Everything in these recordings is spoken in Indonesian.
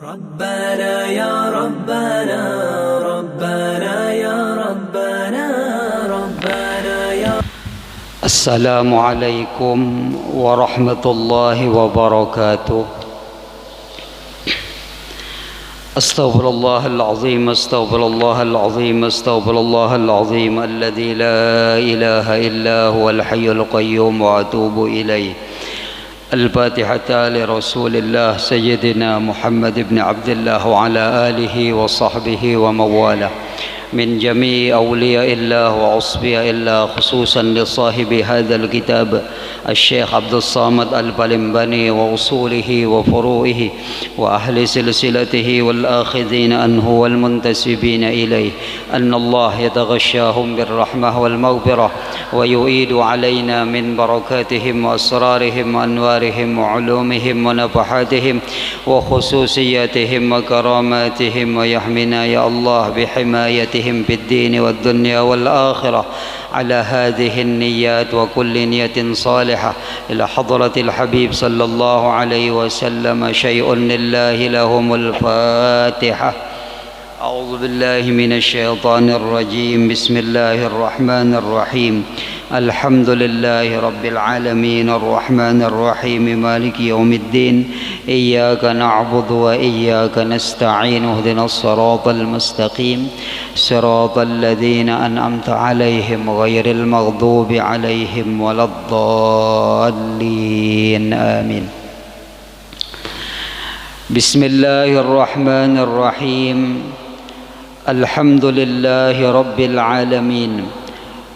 ربنا يا ربنا ربنا يا ربنا ربنا يا السلام عليكم ورحمة الله وبركاته. أستغفر الله العظيم أستغفر الله العظيم أستغفر الله العظيم الذي لا إله إلا هو الحي القيوم وأتوب إليه. الفاتحة لرسول الله سيدنا محمد بن عبد الله وعلى آله وصحبه ومواله من جميع أولياء الله وأصفياء الله، خصوصا لصاحب هذا الكتاب الشيخ عبد الصامد البلمبني وأصوله وفروعه وأهل سلسلته والآخذين عنه والمنتسبين إليه، أن الله يتغشاهم بالرحمة والمغفرة ويؤيد علينا من بركاتهم وأسرارهم وأنوارهم وعلومهم ونفحاتهم وخصوصياتهم وكراماتهم، ويحمنا يا الله بحمايتهم في الدين والدنيا والآخرة على هذه النيات وكل نية صالحة إلى حضرة الحبيب صلى الله عليه وسلم. شيء لله لهم الفاتحة. أعوذ بالله من الشيطان الرجيم. بسم الله الرحمن الرحيم. الحمد لله رب العالمين الرحمن الرحيم مالك يوم الدين. إياك نعبد وإياك نستعين. اهدنا الصراط المستقيم صراط الذين أنعمت عليهم غير المغضوب عليهم ولا الضالين آمين. بسم الله الرحمن الرحيم. الحمد لله رب العالمين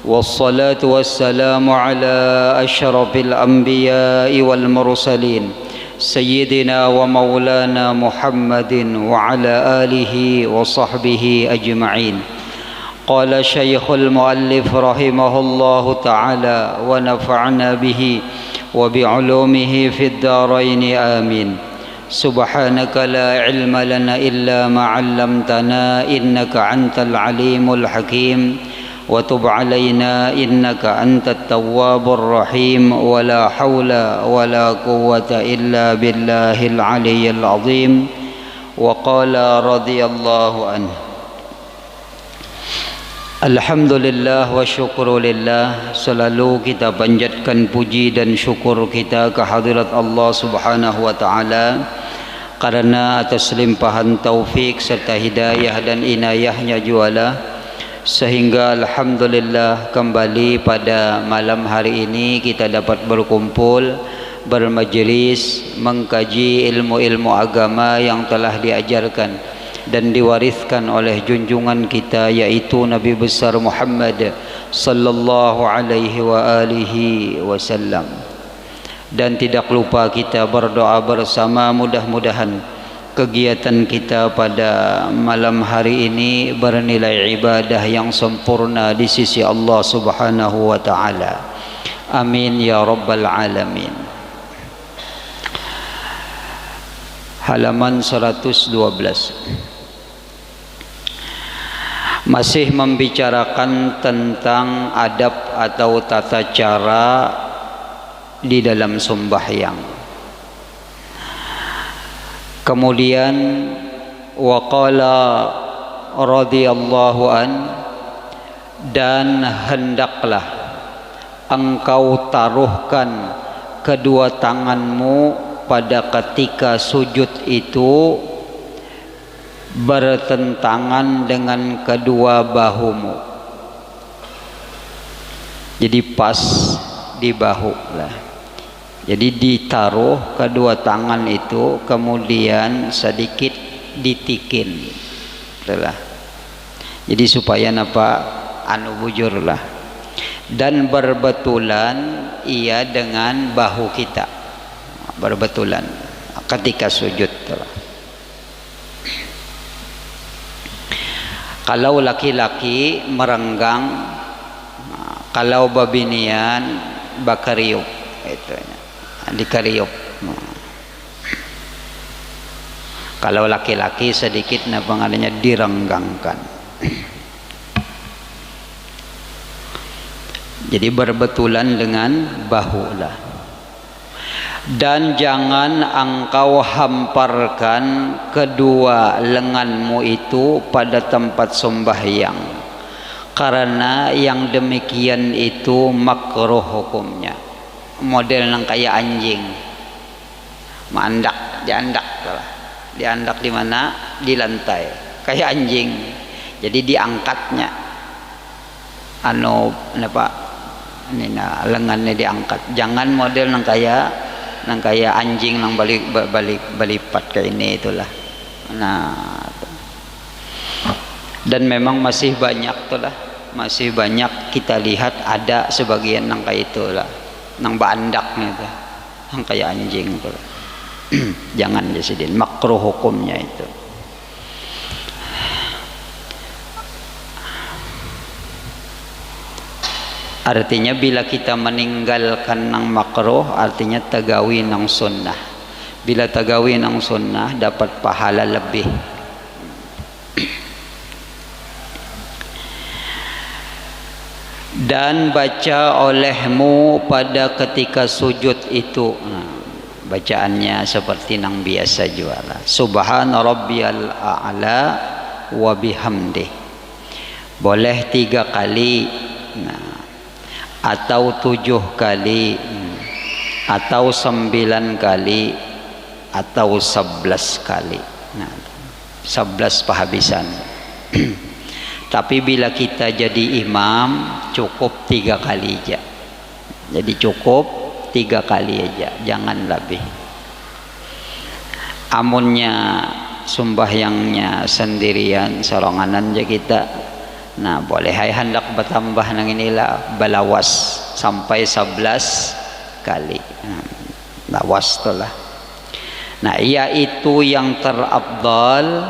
والصلاة والسلام على أشرف الأنبياء والمرسلين سيدنا ومولانا محمد وعلى آله وصحبه أجمعين. قال شيخ المؤلف رحمه الله تعالى ونفعنا به وبعلومه في الدارين آمين. سبحانك لا علم لنا إلا ما علمتنا إنك أنت العليم الحكيم، وتب علينا إنك أنت التواب الرحيم، ولا حول ولا قوة إلا بالله العلي العظيم. وقال رضي الله عنه: Alhamdulillah wa syukurulillah. Selalu kita panjatkan puji dan syukur kita kehadirat Allah subhanahu wa ta'ala, karena atas limpahan taufik serta hidayah dan inayahnya jualah, sehingga alhamdulillah kembali pada malam hari ini kita dapat berkumpul, bermajlis, mengkaji ilmu-ilmu agama yang telah diajarkan dan diwariskan oleh junjungan kita, yaitu Nabi besar Muhammad sallallahu alaihi wa alihi wasallam. Dan tidak lupa kita berdoa bersama, mudah-mudahan kegiatan kita pada malam hari ini bernilai ibadah yang sempurna di sisi Allah subhanahu wa ta'ala. Amin ya rabbal alamin. Halaman 112. Masih membicarakan tentang adab atau tata cara di dalam sembahyang. Kemudian waqala radhiyallahu an, dan hendaklah engkau taruhkan kedua tanganmu pada ketika sujud itu bertentangan dengan kedua bahumu. Jadi pas di bahu lah. Jadi ditaruh kedua tangan itu, kemudian sedikit ditikin. Itulah. Jadi supaya napa anu bujur lah. Dan berbetulan ia dengan bahu kita. Berbetulan ketika sujud itulah. Kalau laki-laki merenggang, kalau babinian bakariuk, itu dikariuk. Kalau laki-laki sedikit pengadanya direnggangkan. Jadi berbetulan dengan bahu lah. Dan jangan engkau hamparkan kedua lenganmu itu pada tempat sembahyang, karena yang demikian itu makruh hukumnya. Model yang kayak anjing mandak, diandak di mana? Di lantai, kayak anjing. Jadi diangkatnya lengannya diangkat. Jangan model yang kayak anjing yang balipat kayak ini itulah. Nah, dan memang masih banyak itulah, masih banyak kita lihat ada sebagian yang kayak itulah, yang bandaknya itu, yang kayak anjing itulah. Jangan disidin, makruh hukumnya itu. Artinya bila kita meninggalkan nang makruh, artinya tagawi nang sunnah. Bila tagawi nang sunnah dapat pahala lebih. Dan baca olehmu pada ketika sujud itu, bacaannya seperti nang biasa juara. Subhana rabbiyal a'la wa bihamdih. Boleh 3 kali. Atau 7 kali, atau 9 kali, atau 11 kali. 11 penghabisan. Tapi bila kita jadi imam cukup 3 kali aja. Jadi cukup 3 kali aja, jangan lebih. Amunnya sembahyangnya sendirian soronganan aja kita, nah boleh hendak bertambah nang inilah balawas sampai 11 kali. Lawas itulah. Nah, yaitu yang terafdal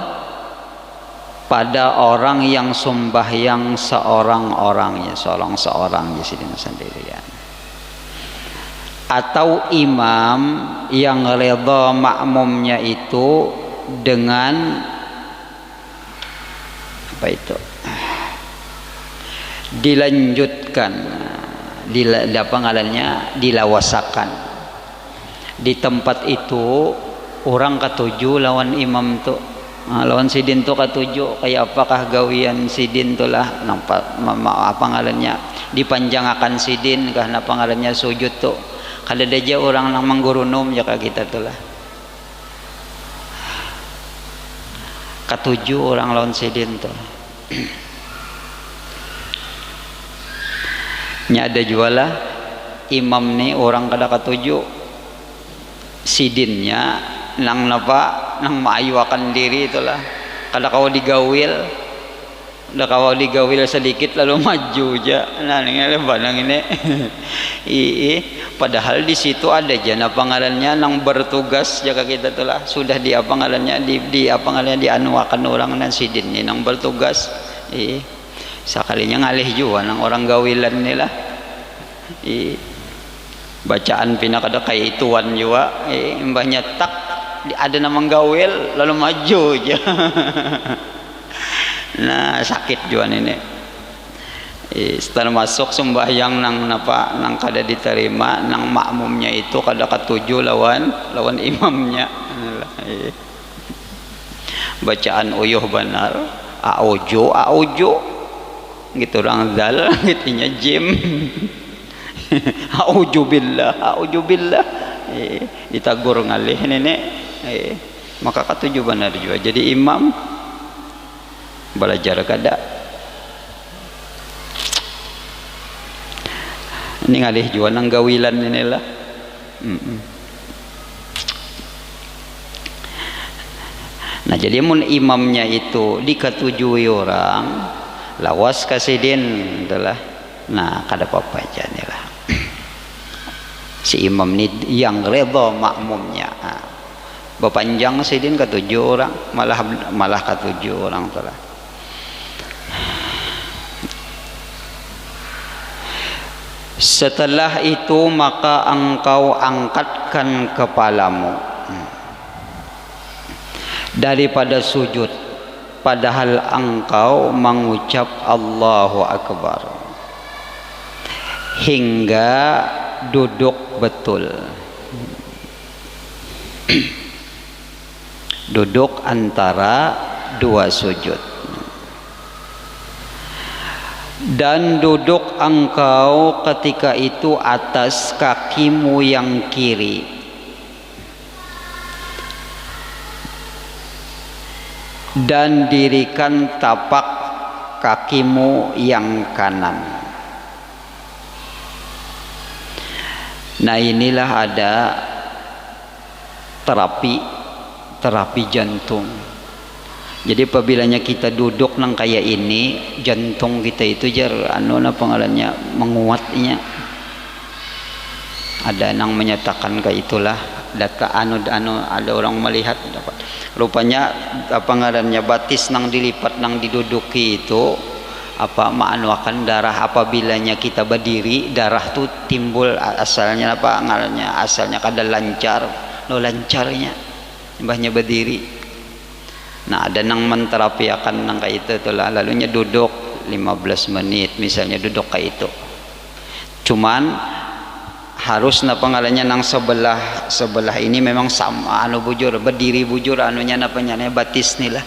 pada orang yang sembahyang seorang-orangnya, seorang di sini sendirian. Atau imam yang redha makmumnya itu dengan apa itu? Dilanjutkan, dilawasakan di tempat itu. Orang ketujuh lawan imam tu, lawan sidin tu ketujuh. Kayak apakah gawian sidin tu lah, nampak apa ngarannya dipanjangkan sidin kah napa ngarannya sujud tu. Kada deja orang nang menggurunum jaka kita tu lah. Ketujuh orang lawan sidin tu. Nya ada jualah imam ni orang kada ketujuh, sidinnya nang napa nang maayuakan diri itulah, kada kau digawil, udah kau digawil sedikit lalu maju aja. Nah ini nang ini padahal di situ ada aja napa ngarannya nang bertugas jaga kita itulah, sudah di apa ngarannya di apa ngarannya dianuakan orang nan sidin ni nang bertugas. Sekalinya ngalih juga nang orang gawilan ni lah. Bacaan pina kada kayak ituan juga. Mbahnya tak ada namang gawil lalu maju aja. Nah sakit juga ini. Setelah masuk sembahyang nang napa nang kada diterima, nang makmumnya itu kada ketujuh lawan imamnya. Bacaan uyuh benar, aujo gitu orang zal gitunya jim. Auzubillah ditagur ngalih nenek. Maka ketujuh benar juga jadi imam. Belajar kada ini ngalih juga nang gawilan ini lah. Nah jadi mun imamnya itu diketujui orang lawas kasidin itulah. Nah kada apa-apa aja nih lah. Si imam ni yang redha makmumnya. Bepanjang sidin ketujuh orang, malah ketujuh orang itulah. Setelah itu maka engkau angkatkan kepalamu daripada sujud, padahal engkau mengucap Allahu Akbar hingga duduk betul. Duduk antara dua sujud. Dan duduk engkau ketika itu atas kakimu yang kiri, dan dirikan tapak kakimu yang kanan. Nah, inilah ada terapi jantung. Jadi apabila kita duduk nang kayak ini, jantung kita itu jar pengalannya menguatnya. Ada yang menyatakan kayak itulah. Data ada orang melihat dapat. Rupanya ngarannya batis nang dilipat nang diduduki itu maanuakan darah. Apabilanya kita berdiri, darah tuh timbul asalnya ngarannya asalnya kada lancar, lancarnya mbahnya berdiri. Nah, ada nang menterapiakan nang kayak itu itulah, lalunya duduk 15 menit misalnya, duduk kayak itu. Cuman harus pengalannya nang sebelah ini memang sama bujur berdiri bujur napanya batis nih lah.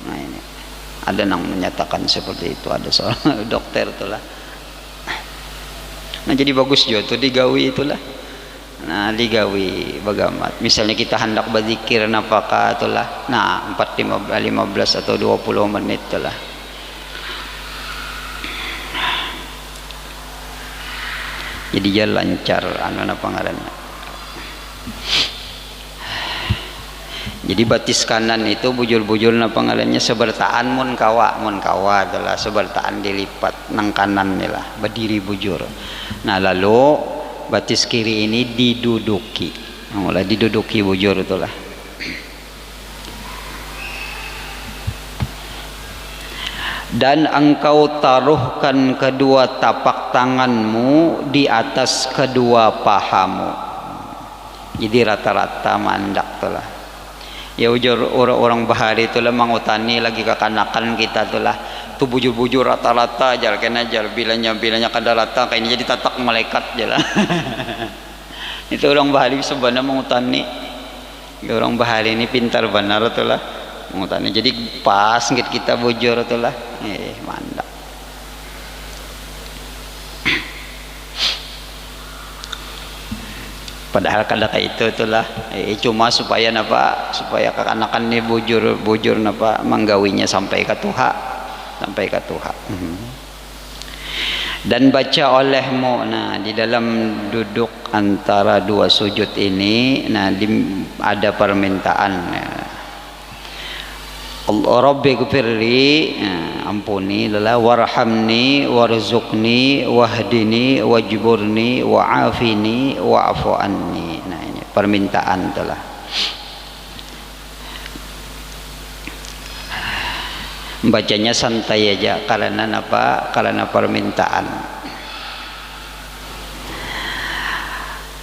Nah, ini ada nang menyatakan seperti itu, ada seorang dokter itulah. Nah, jadi bagus juga tuh digawi itulah. Nah, digawi bagamat misalnya kita hendak berzikir napakah itulah, nah 15 atau 20 menit itulah. Jadi dia lancar ngarannya. Jadi batis kanan itu bujur-bujur ngarannya sebertaan mun kawa itulah, sebertaan dilipat nang kanan nih lah, berdiri bujur. Nah, lalu batis kiri ini diduduki, mulai diduduki bujur itulah. Dan engkau taruhkan kedua tapak tanganmu di atas kedua pahamu. Jadi rata-rata mandak itulah. Ya ujur orang bahari itulah mangutani lagi kekanakan kita itulah. Tu bujur-bujur rata-rata aja kena aja bilanya kada rata kayak ini jadi tatak malaikat aja lah. Itu orang bahari sebenarnya mengutani. Ya, orang bahari ini pintar benar itulah mengutani. Jadi pas kita bujur itulah. Mantap. Padahal kada kayak itulah. Cuma supaya kekanakan ini bujur menggawinya sampai ke Tuhan. Dan baca olehmu, nah di dalam duduk antara dua sujud ini, nah ada permintaan. Rabbi gfirli, ampuni lelah, warhamni warzuqni wahdini wajburni wa'afini wa'afu anni. Nah, ini permintaan telah. Bacanya santai aja karena permintaan.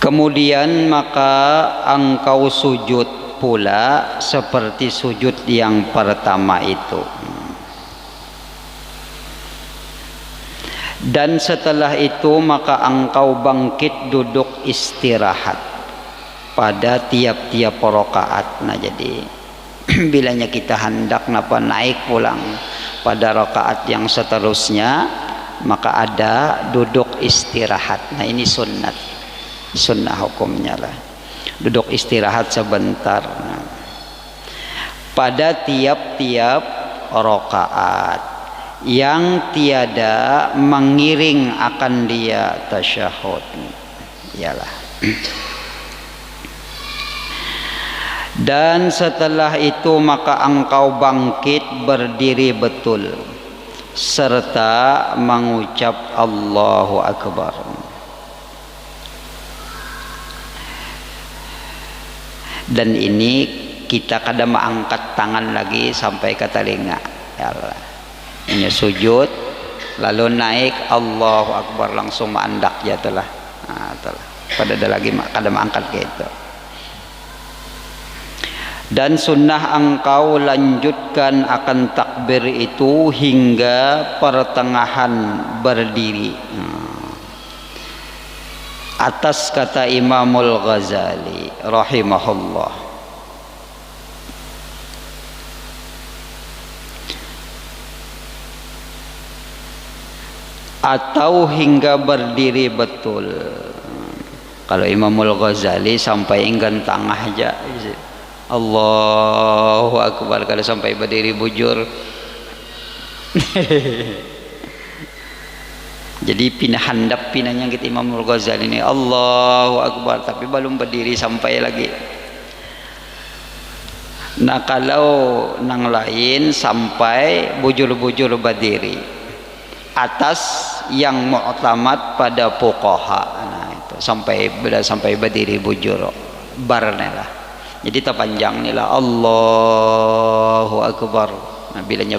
Kemudian maka engkau sujud pula seperti sujud yang pertama itu. Dan setelah itu maka engkau bangkit duduk istirahat pada tiap-tiap rakaat. Nah, jadi bilanya kita hendak naik pulang pada rakaat yang seterusnya, maka ada duduk istirahat. Nah, ini sunnah hukumnya lah, duduk istirahat sebentar. Nah, pada tiap-tiap rakaat yang tiada mengiring akan dia tasyahud, ialah. Dan setelah itu maka engkau bangkit berdiri betul serta mengucap Allahu Akbar. Dan ini kita kadang mengangkat tangan lagi sampai ke telinga, ya Allah. Ini sujud lalu naik Allahu Akbar langsung mandak ya telah. Nah, telah. Pada ada lagi kadang mengangkat gitu. Dan sunnah engkau lanjutkan akan takbir itu hingga pertengahan berdiri. atas kata Imamul Ghazali rahimahullah, atau hingga berdiri betul. Kalau Imamul Ghazali sampai enggan tengah aja, Allahu Akbar. Kalau sampai berdiri bujur jadi pindah handap pinahnya kita Imamul Ghazali ini Allahu Akbar, tapi belum berdiri sampai lagi. Nah kalau nang lain sampai bujur-bujur berdiri atas yang mu'tamad pada fuqaha, nah itu sampai berdiri bujur barne lah. Jadi terpanjang nih lah Allahu Akbar. Nah bilanya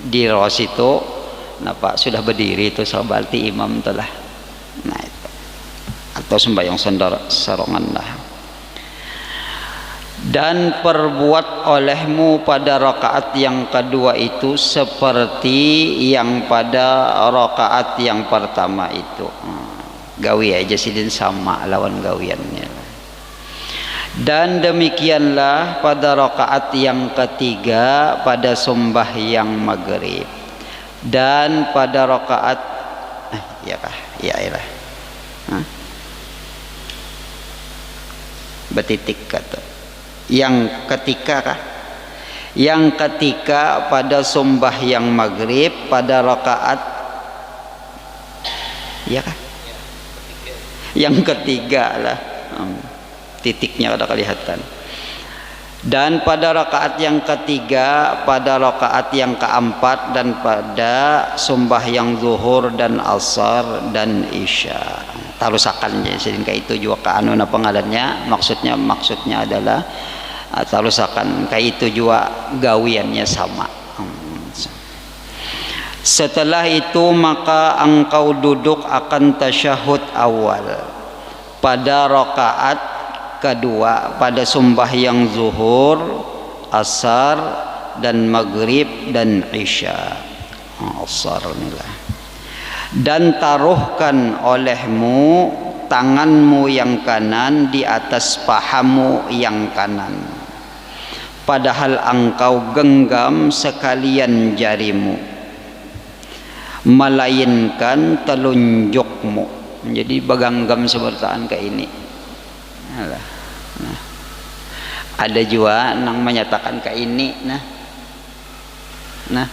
di ros itu napa sudah berdiri itu berarti imam telah. Nah itu atau sembahyang sarongan lah. Dan perbuat olehmu pada rakaat yang kedua itu seperti yang pada rakaat yang pertama itu. Gawi aja sidin sama lawan gawiannya. Dan demikianlah pada rakaat yang ketiga pada sembahyang maghrib. Dan pada rakaat ya kah? Ya iyalah. Betitik kata. Yang ketika kah? Yang ketika pada sembahyang maghrib pada rakaat ya kah? Yang ketiga lah. Titiknya ada kelihatan. Dan pada rakaat yang ketiga, pada rakaat yang keempat, dan pada sembahyang zuhur dan asar dan isya. Tarusakannya sehingga itu juga kaanu na pengalannya, maksudnya adalah tarusakan kayak itu juga gawiannya sama. Setelah itu maka engkau duduk akan tasyahud awal pada rakaat kedua pada sembahyang zuhur, asar dan maghrib dan isya. Asar inilah. Dan taruhkan olehmu tanganmu yang kanan di atas pahamu yang kanan, padahal engkau genggam sekalian jarimu, melainkan telunjukmu. Jadi baganggam sebertaan ke ini. Nah, ada juga yang menyatakan ke ini. Nah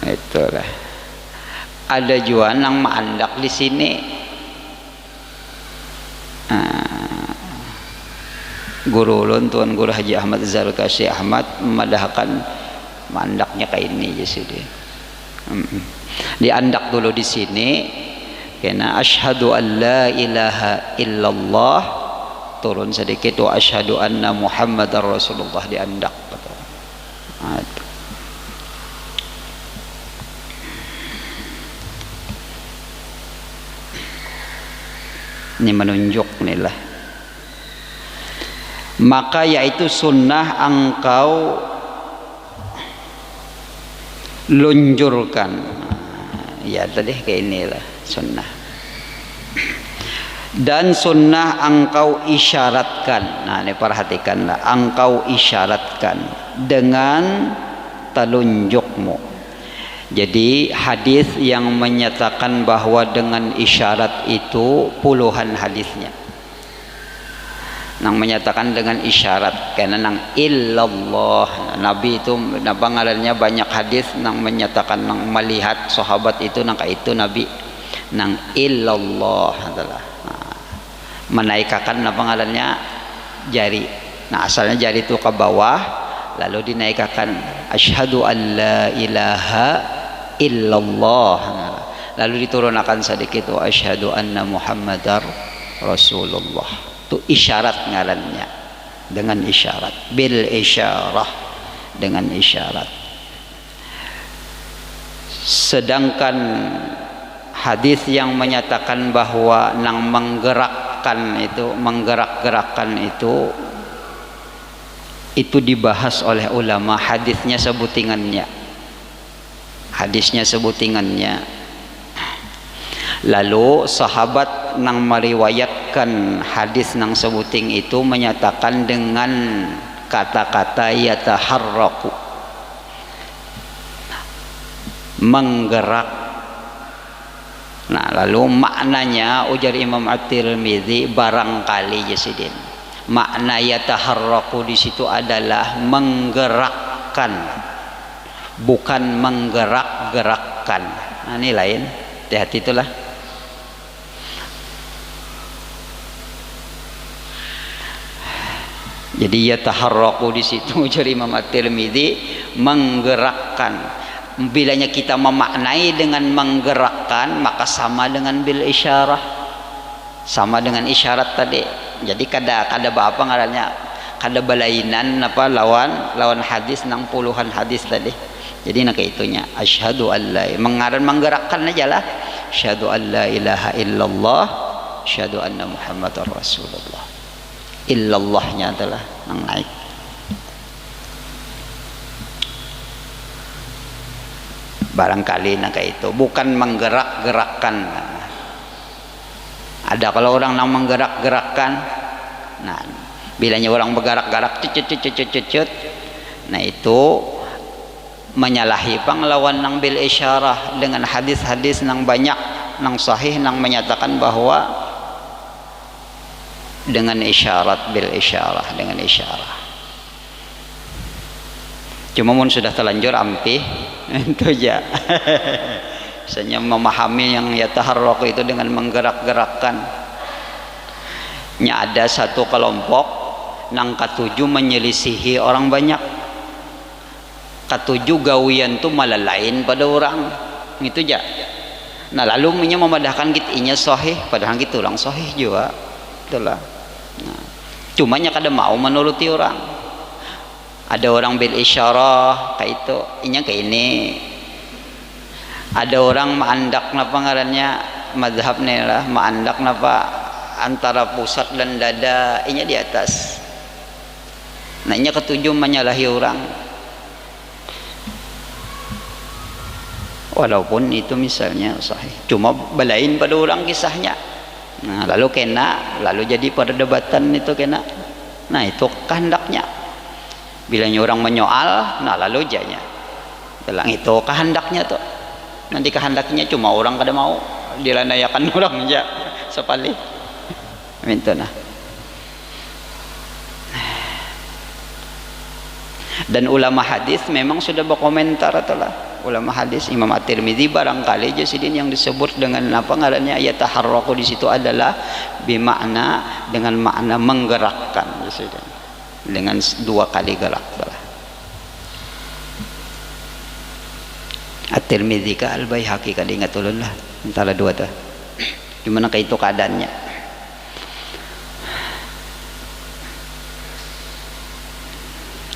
itulah. Ada juga yang mandak di sini. Guru ulun Tuan Guru Haji Ahmad Zarkashi Ahmad memadahkan mandaknya ke ini jadi. Diandak dulu di sini. Karena asyhadu an la ilaha illallah turun sedikit wa asyhadu anna Muhammadar Rasulullah diandak. Ini menunjuk nih lah. Maka yaitu sunnah engkau lunjurkan. Ya tadi kayak inilah sunnah. Dan sunnah engkau isyaratkan. Nah ini perhatikanlah, engkau isyaratkan dengan telunjukmu. Jadi hadis yang menyatakan bahwa dengan isyarat itu puluhan hadisnya. Nang menyatakan dengan isyarat karena nang illallah. Nabi itu pengalannya banyak hadis nang menyatakan nang melihat sahabat itu nang itu Nabi nang illallah adalah menaikkan pengalannya jari. Nah asalnya jari itu ke bawah lalu dinaikkan asyhadu an la ilaha illallah, lalu diturunkan sedikit wa asyhadu anna Muhammadar Rasulullah. Itu isyarat ngarannya, dengan isyarat, bil isyarah, dengan isyarat. Sedangkan hadis yang menyatakan bahwa nang menggerakkan itu dibahas oleh ulama, hadisnya sebutingannya. hadisnya sebutingannya. Lalu sahabat nang meriwayatkan hadis nang sebuting itu menyatakan dengan kata-kata yataharraku, menggerak. Nah, lalu maknanya ujar Imam At-Tirmidzi, barangkali Jasidin, makna yataharraku di situ adalah menggerakkan, bukan menggerak-gerakkan. Nah, ini lain, hati-hati itulah. Jadi yataharraku di situ ujar Imam At-Tirmidzi menggerakkan. Bilanya kita memaknai dengan menggerakkan, maka sama dengan bil isyarah, sama dengan isyarat tadi. Jadi kada apa ngarannya, kada balainan apa lawan hadis nang puluhan hadis tadi. Jadi nak itunya asyhadu alla, menggerakkan aja lah, asyhadu alla ilaha illallah, asyhadu anna muhammadar rasulullah. Illallahnya adalah nang naik. Barangkali nak itu bukan menggerak-gerakkan. Ada kalau orang nang menggerak-gerakkan, nah bilanya orang bergerak-gerak cut, nah itu menyalahi panglawan nang bil isyarah dengan hadis-hadis nang banyak nang sahih nang menyatakan bahwa dengan isyarat, bil isyarah, dengan isyarah. Cuma mun sudah terlanjur ampih itu aja. Misalnya memahami yang yataharrak itu dengan menggerak-gerakkan. Nya ada satu kelompok nang katuju menyelisihi orang banyak. Katuju gawian tu malah lain pada orang. Itu aja. Nah, lalu nya memadahkan kitanya sahih, padahal gitu orang sahih juga. Itulah. Nah, cuma nya kada mau menuruti orang. Ada orang bil isyarah kayak itu, inya kayak ini. Ada orang maandak napa ngarannya mazhab nih lah, maandak napa antara pusat dan dada, inya di atas. Nah, inya ketujuh menyalahi orang. Walaupun itu misalnya sahih, cuma belain pada orang kisahnya. Nah, lalu kena, lalu jadi perdebatan itu kena. Nah, itu kehendaknya. Bilanya orang menyoal, nah lalu janya telang itu kehendaknya tuh. Nanti kehendaknya cuma orang kada mau dilanayakan orang aja sepali. Minta nah. Dan ulama hadis memang sudah berkomentar itulah. Ulama hadis Imam At-Tirmidzi barangkali Jasidin yang disebut dengan apa ngarannya yataharraku di situ adalah bimakna dengan makna menggerakkan Jasidin. Dengan dua kali gerak. At-Tirmidzi ka Al-Baihaqi kada ingat ulun lah antara dua tu. Gimana kayak itu keadaannya.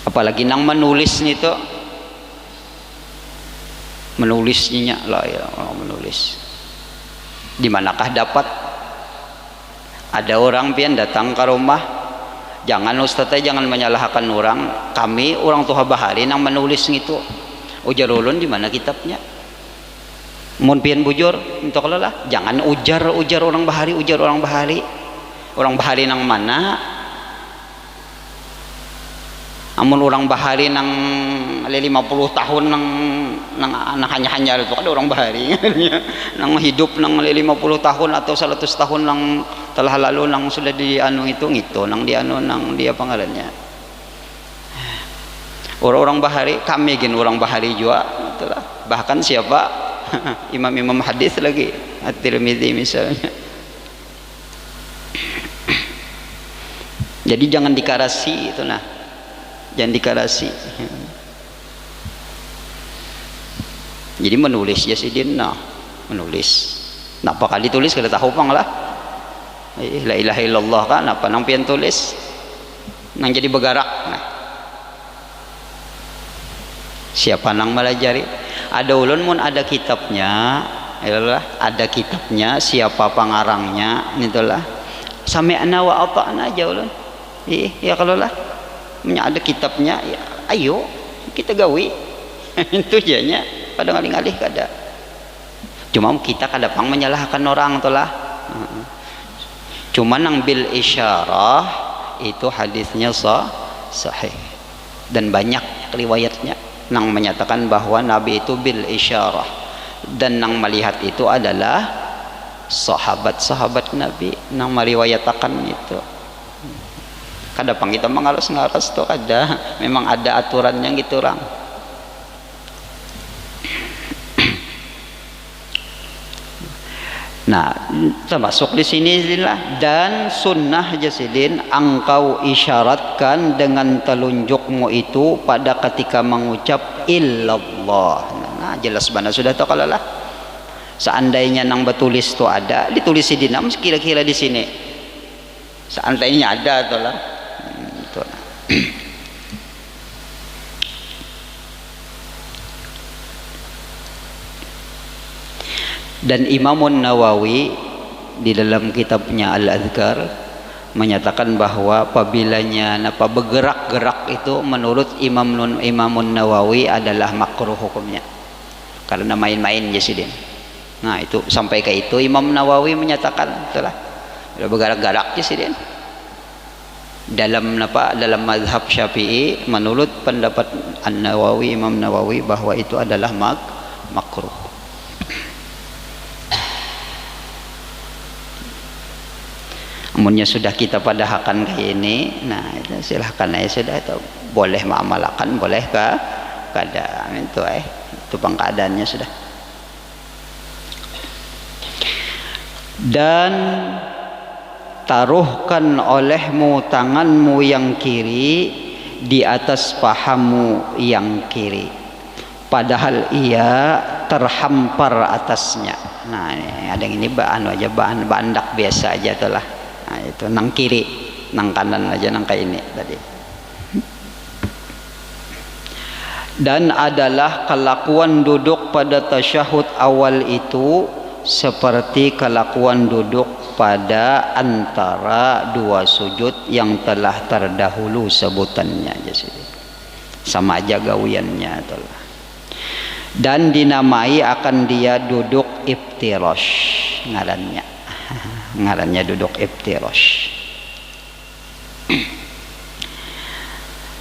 Apalagi nang menulis nih tu, menulisnya lah ya, menulis. Di manakah dapat? Ada orang pian datang ke rumah. Jangan Ustaz, jangan menyalahkan orang. Kami orang tua bahari nang menulis gitu. Ujar ulun di mana kitabnya? Mun pian bujur, entok lah. Jangan ujar orang bahari, ujar orang bahari. Orang bahari nang mana? Amun orang bahari nang 50 tahun nang hanya itu ada orang bahari nang hidup nang 50 tahun atau 100 tahun nang telah lalu nang sudah dianu itu gitu nang dianu nang dia pangalannya orang-orang bahari, kami gin orang bahari juga itulah. Bahkan siapa imam-imam hadis lagi At-Tirmidzi misalnya. Jadi jangan dikarasi itu nah, jangan dikarasi. Jadi menulis ya sidin nah, menulis. Napa kali tulis kada tahu pang lah. La ilaha illallah kan apa nang pian tulis nang jadi bergerak. Nah, siapa nang melajari? Ada ulun mun ada kitabnya, yalah, ada kitabnya, siapa pengarangnya, itulah. Sami'na wa ata'na aja ulun. Ya kalau lah, ada kitabnya, ya, ayo kita gawi. Itu janya. pada ngalih-ngalih kada. Cuma kita kada pang menyalahkan orang tuh lah. Cuma nang bil isyarah itu hadisnya sahih dan banyak riwayatnya nang menyatakan bahwa Nabi itu bil isyarah, dan nang melihat itu adalah sahabat-sahabat Nabi nang meriwayatakan itu. Kada pang kita mengalas-ngalas tuh kada, memang ada aturannya gitu orang. Nah, termasuk di sini lah, dan sunnah jasidin engkau isyaratkan dengan telunjukmu itu pada ketika mengucap illallah. Nah, jelas mana sudah tahu kalau lah. Seandainya nang betulis itu ada, ditulis di dinam kira-kira di sini. Seandainya ada atau lah. Dan Imamun Nawawi di dalam kitabnya Al-Adhkar menyatakan bahwa apabila bergerak-gerak itu menurut Imamun Nawawi adalah makruh hukumnya karena main-main jasidin. Nah itu sampai ke itu Imam Nawawi menyatakan itulah bergerak-gerak jasidin dalam mazhab Syafi'i menurut pendapat An-Nawawi, Imam Nawawi, bahwa itu adalah makruh. Amunnya sudah kita padahakan kayak ini, nah itu silahkan aja sudah, itu boleh mengamalkan, boleh kada itu pangkeadaannya sudah. Dan taruhkan olehmu tanganmu yang kiri di atas pahamu yang kiri, padahal ia terhampar atasnya. Nah ini ada yang ini bahan bandak biasa aja tuh lah. Nah, itu nang kiri, nang kanan aja nang kayak ini tadi. Dan adalah kelakuan duduk pada tasyahud awal itu seperti kelakuan duduk pada antara dua sujud yang telah terdahulu sebutannya aja, sama aja gawiannya itulah. Dan dinamai akan dia duduk iftirash, ngarannya duduk iftirash.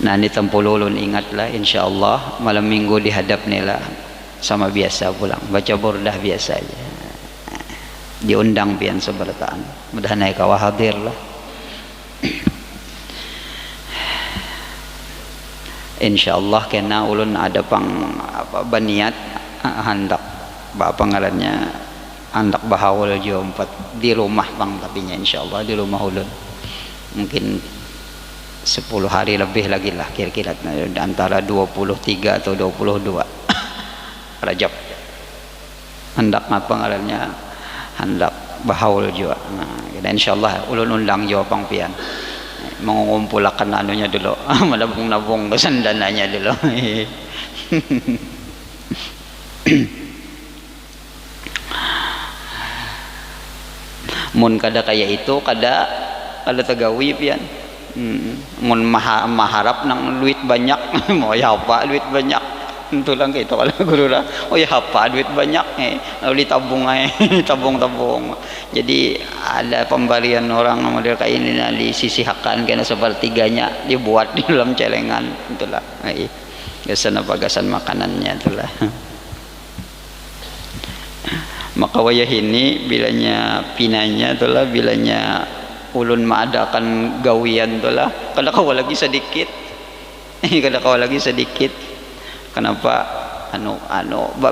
Nah ini tempululun ingatlah, insyaallah malam minggu dihadap nila sama biasa pulang baca burdah biasa aja, diundang pian sebertaan, mudah naik kawah hadir lah. Insyaallah kena ulun ada baniat hendak ngarannya hendak bahawal jam 4 di rumah bang, tapi nya insyaallah di rumah ulun mungkin 10 hari lebih lagi lah kira-kira antara 23 atau 22 Rajab hendak ngarannya hendak bahawal juga. Nah insyaallah ulun undang jawab pangpian mengumpulkan anunya dulu menabung kesandananya dulu. Mun kada kayak itu kada tegawi pian. Mun maharap nang duit banyak mau ya apa duit banyak itu lang gitu kalau guru lah, oh ya apa duit banyak lalu ditabung aja tabung. Jadi ada pemberian orang model kayak ini disisihkan kena sepertiganya dibuat di dalam celengan itulah. Gasan makanannya itulah. Maka wayah ini bilanya pinanya itulah, bilanya ulun mengadakan gawian itulah kada kawa lagi sedikit kenapa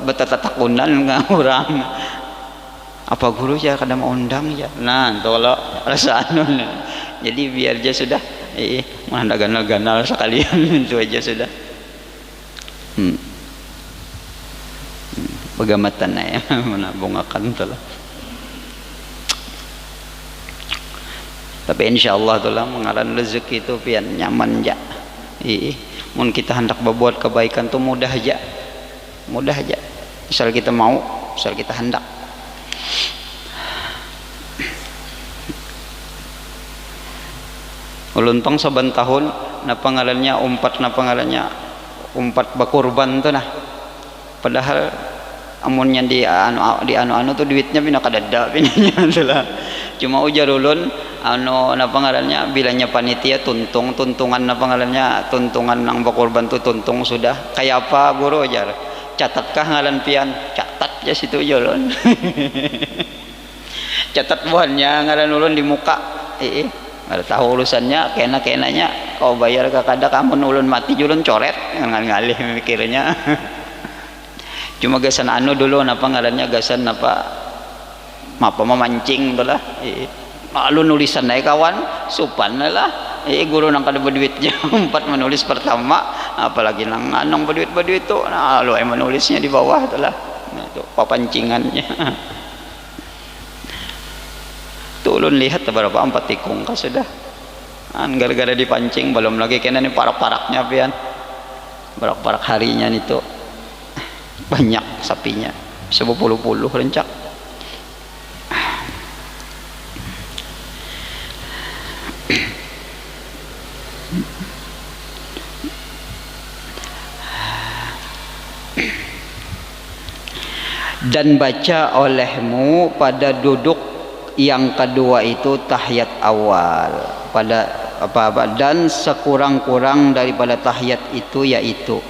betatakunan dengan orang apa guru ya kada mau undang ya, nah tolak rasa jadi biar aja sudah mana ganal-ganal sekalian itu aja sudah. Pegamatan ya menabungakan itulah. Tapi insyaallah itulah mengaran rezeki itu pian nyaman ja. Mun kita hendak berbuat kebaikan tuh mudah aja. Asal kita mau, asal kita hendak. Ulun pang saban tahun umpat bakurban tuh nah. Padahal amunnya di anu tuh duitnya pina kadada pinanya adalah cuma ujar ulun napa ngarannya bilanya panitia tuntungan napa ngarannya tuntungan nang bakorban tuh tuntung sudah kayak apa guru ujar catatkah ngaran pian catat ya situ ulun catat buahnya ngaran ulun di muka ada tahu urusannya kena-kenanya kau bayar ke kada kamu ulun mati ulun coret ngalih mikirnya cuma gasan anu dulu napa ngarannya gasan napa memancing lah lalu nulisan naik kawan supan lah guru nang kada berduitnya empat menulis pertama apalagi nang anong berduit tuh nah lu menulisnya di bawah tuh lah nah, itu papancingannya tuh ulun lihat berapa 4 tikung kah sudah gara-gara dipancing belum lagi kena nih parak-paraknya pian parak-parak harinya nih tuh banyak sapinya sepuluh rencak dan baca olehmu pada duduk yang kedua itu tahiyat awal pada apa dan sekurang-kurang daripada tahiyat itu yaitu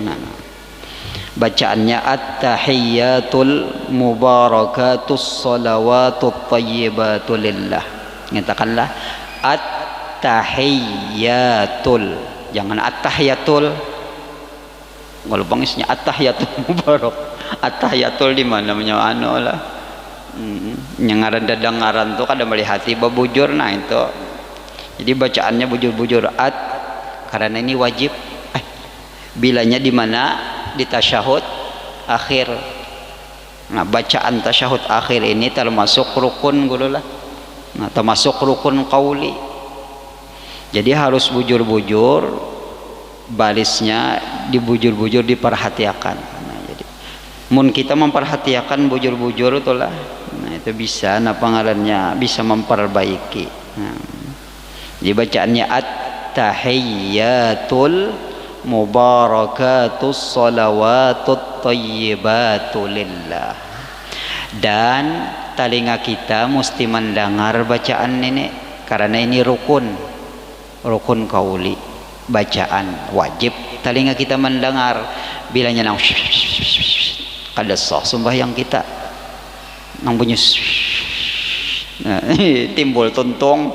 bacaannya at-tahiyyatul mubarakatus salawatut thayyibatul lillah nyatakanlah at-tahiyyatul jangan at-tahiyatul kalau bangisnya at-tahiyatul mubarak at-tahiyatul di mana namanya anu lah yang ngaran dadang ngaran tuh kada melihati babujur nah itu jadi bacaannya bujur-bujur karena ini wajib bilanya di mana di tasyahud akhir nah bacaan tasyahud akhir ini termasuk rukun guru lah nah termasuk rukun qauli jadi harus bujur-bujur barisnya dibujur-bujur diperhatikan nah, jadi mun kita memperhatikan bujur-bujur itulah nah itu bisa napa ngarannya bisa memperbaiki nah, jadi bacaannya at-tahiyyatul mubarakatus salawatut thayyibatul lillah dan telinga kita mesti mendengar bacaan ini karena ini rukun qauli bacaan wajib telinga kita mendengar bilanya nang kada sah sembahyang kita nang bunyi nah, timbul tuntung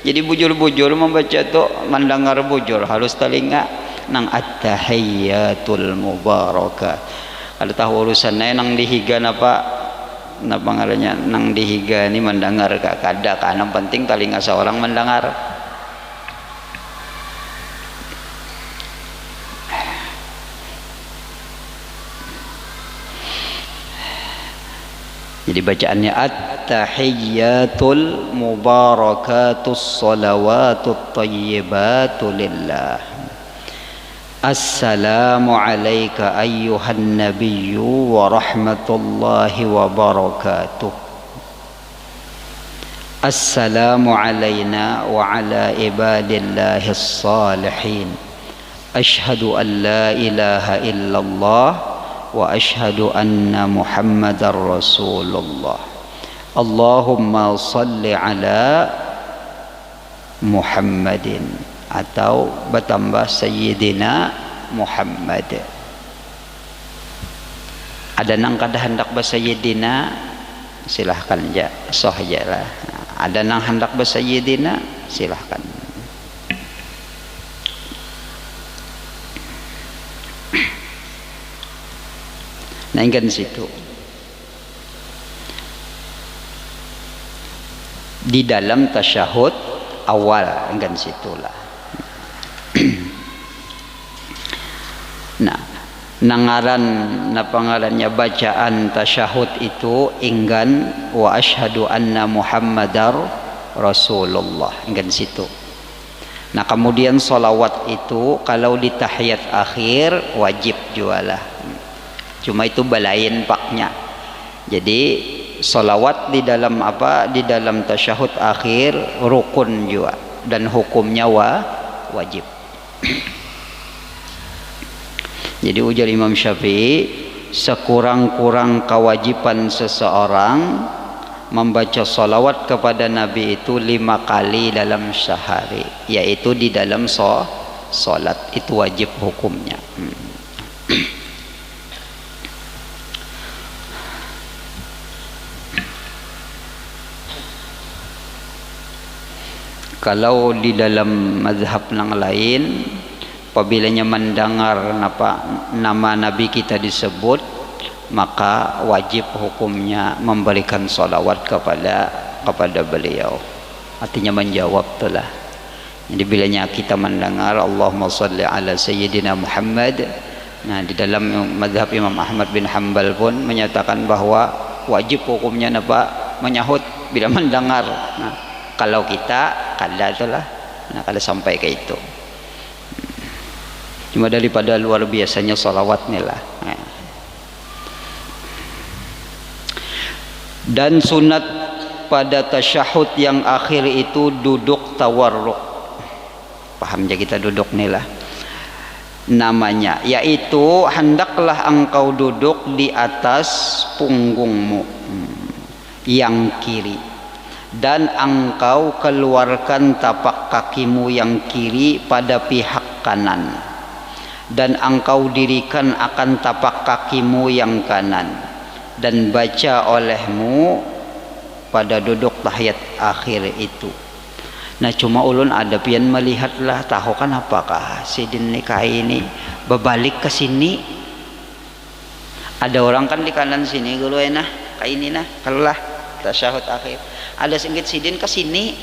jadi bujur-bujur membaca tuh mendengar bujur halus telinga nang at-tahiyyatul mubarakah ada tahu urusannya nang dihiga napa ngarannya nang dihiga ini mendengar kada karena penting telinga seorang mendengar jadi bacaannya at-tahiyyatul mubarakatus salawatut thayyibatul lillah assalamu alayka ayyuhan nabiyyu wa rahmatullahi wa barakatuh assalamu alayna wa ala ibadillahis salihin ashhadu an la ilaha illallah wa ashhadu anna muhammadar rasulullah Allahumma salli ala Muhammadin atau bertambah Sayyidina Muhammad ada nang kada hendak Sayyidina silahkan aja sah aja lah ada nang hendak Sayyidina silahkan nah ingin situ di dalam tasyahud awal ingin situlah nah nangaran ngarannya bacaan tasyahud itu inggan wa asyhadu anna muhammadar rasulullah ingin situ nah kemudian solawat itu kalau di tahiyat akhir wajib jualah cuma itu balain paknya jadi solawat di dalam di dalam tasyahud akhir rukun juga dan hukumnya wajib Jadi ujar Imam Syafi'i, sekurang-kurang kewajiban seseorang membaca salawat kepada Nabi itu 5 kali dalam sehari, yaitu di dalam salat. Itu wajib hukumnya. Kalau di dalam mazhab yang lain, apabila mendengar nama Nabi kita disebut, maka wajib hukumnya memberikan salawat kepada beliau. Artinya menjawab itulah. Jadi bilanya kita mendengar Allahumma salli ala sayyidina Muhammad, nah di dalam mazhab Imam Ahmad bin Hanbal pun menyatakan bahwa wajib hukumnya menyahut bila mendengar. Nah, kalau kita kada itulah, nah kada sampai ke itu. Cuma daripada luar biasanya salawat ni lah. Dan sunat pada tasyahud yang akhir itu duduk tawarruk. Paham je kita duduk ni lah namanya, yaitu hendaklah engkau duduk di atas punggungmu yang kiri, dan engkau keluarkan tapak kakimu yang kiri pada pihak kanan, dan engkau dirikan akan tapak kakimu yang kanan, dan baca olehmu pada duduk tahiyat akhir itu. Nah cuma ulun ada pian melihatlah, tahu kan apakah sidin nikai ini berbalik ke sini. Ada orang kan di kanan sini dulu nah kayak ini nah kalau lah tasyahud akhir, ada singgit sidin ke sini,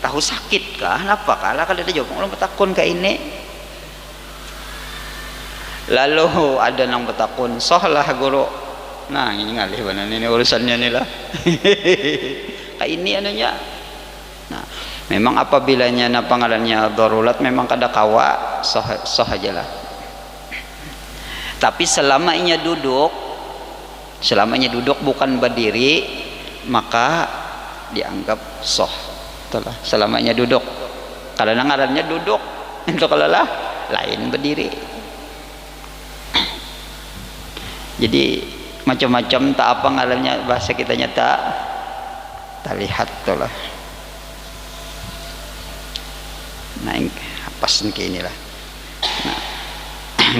tahu sakit kah apakah lah kalau ada jawab ulun betakun kayak ini. Lalu ada nang betakun, sohlah guru. Nah ini ngalih benar ini urusannya nih lah. Kayak ini anunya. Nah memang apabilanya pangalannya darurat memang kada kawa soh aja lah. Tapi selamanya duduk bukan berdiri, maka dianggap soh. Itulah selamanya duduk. Karena ngarannya duduk, itu kalau lah lain berdiri. Jadi macam-macam tak apa ngarannya bahasa kita nyata tak lihat itulah. Nah pas ke inilah. Nah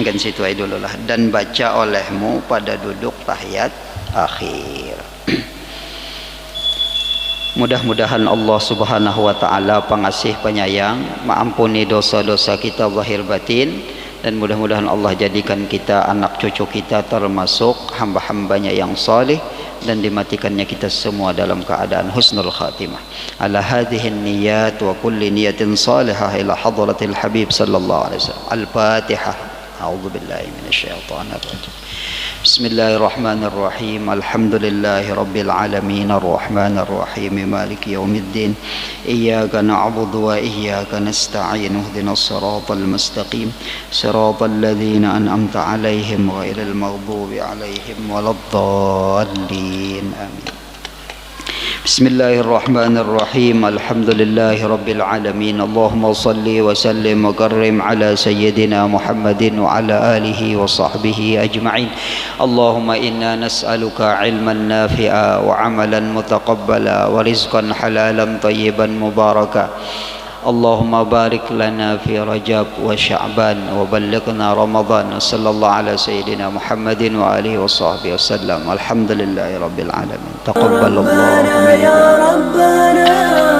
kan situ aja dulu lah. Dan baca olehmu pada duduk tahiyat akhir. Mudah-mudahan Allah Subhanahu wa taala pengasih penyayang mengampuni dosa-dosa kita zahir batin, dan mudah-mudahan Allah jadikan kita, anak cucu kita termasuk hamba-hambanya yang saleh, dan dimatikannya kita semua dalam keadaan husnul khatimah. Ala hadhihi niyyat wa kulli niyatin salihah ila hadratil habib sallallahu alaihi wasallam. Al-Fatihah. A'udzu billahi minasyaitonir rajim. Bismillahirrahmanirrahim. Alhamdulillahi rabbil alamin arrahmanir rahim maliki yaumiddin. Iyyaka na'budu wa iyyaka nasta'in. Ihdinas siratal mustaqim. Siratal ladzina an'amta 'alaihim ghairil maghdubi 'alaihim waladdallin. Amin. Bismillahirrahmanirrahim. Alhamdulillahi rabbil alamin. Allahumma salli wa sallim wa karrim ala sayyidina Muhammadin wa ala alihi wa sahbihi ajma'in. Allahumma inna nas'aluka ilman nafi'a wa amalan mutaqabbala wa rizqan halalan tayyiban mubaraka. Allahumma barik lana fi Rajab wa Sya'ban wa ballighna Ramadan. Sallallahu ala sayyidina Muhammadin wa alihi wa sahbihi wasallam. Alhamdulillahi rabbil alamin. Taqabbalallahu minna.